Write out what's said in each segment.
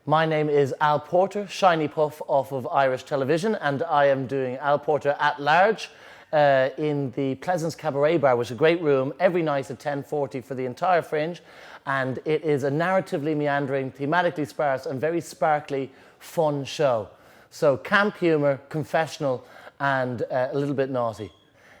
My name is Al Porter, Shiny Puff off of Irish television, and I am doing Al Porter at large in the Pleasance Cabaret Bar, which is a great room, every night at 10:40 for the entire Fringe. And it is a narratively meandering, thematically sparse, and very sparkly, fun show. So camp humour, confessional, and a little bit naughty.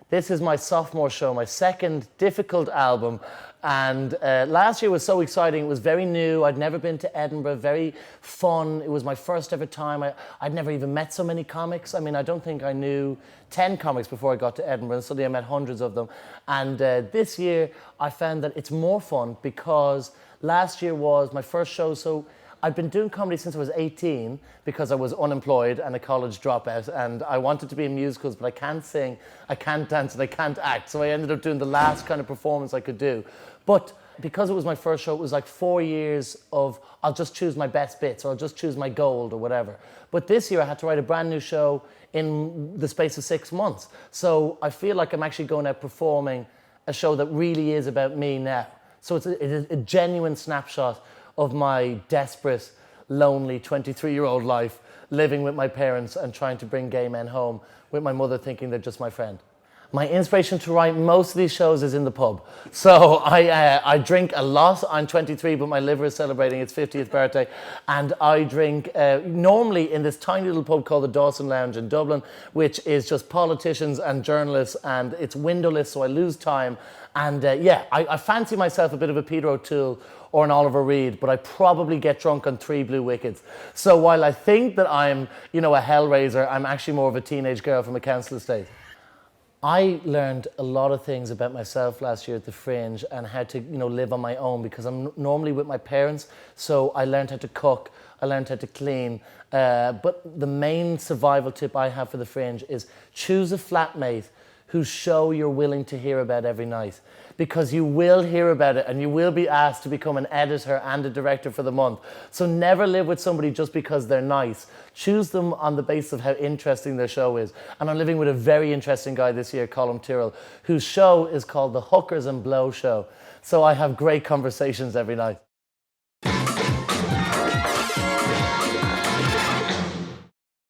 This is my sophomore show, my second difficult album. And last year was so exciting. It was very new. I'd never been to Edinburgh, very fun. It was my first ever time. I'd never even met so many comics. I mean, I don't think I knew 10 comics before I got to Edinburgh, and suddenly I met hundreds of them. And this year, I found that it's more fun because last year was my first show. So I'd been doing comedy since I was 18 because I was unemployed and a college dropout, and I wanted to be in musicals, but I can't sing, I can't dance, and I can't act. So I ended up doing the last kind of performance I could do. But because it was my first show, it was like 4 years of I'll just choose my best bits, or I'll just choose my gold or whatever. But this year I had to write a brand new show in the space of 6 months. So I feel like I'm actually going out performing a show that really is about me now. So it's a genuine snapshot of my desperate, lonely 23-year-old life, living with my parents and trying to bring gay men home, with my mother thinking they're just my friend. My inspiration to write most of these shows is in the pub. So I drink a lot. I'm 23, but my liver is celebrating its 50th birthday. And I drink normally in this tiny little pub called the Dawson Lounge in Dublin, which is just politicians and journalists, and it's windowless, so I lose time. And I fancy myself a bit of a Peter O'Toole or an Oliver Reed, but I probably get drunk on 3 Blue Wickets. So while I think that I'm, a hellraiser, I'm actually more of a teenage girl from a council estate. I learned a lot of things about myself last year at the Fringe and how to, live on my own, because I'm normally with my parents. So I learned how to cook, I learned how to clean. But the main survival tip I have for the Fringe is choose a flatmate whose show you're willing to hear about every night. Because you will hear about it and you will be asked to become an editor and a director for the month. So never live with somebody just because they're nice. Choose them on the basis of how interesting their show is. And I'm living with a very interesting guy this year, Colm Tyrrell, whose show is called The Hookers and Blow Show. So I have great conversations every night.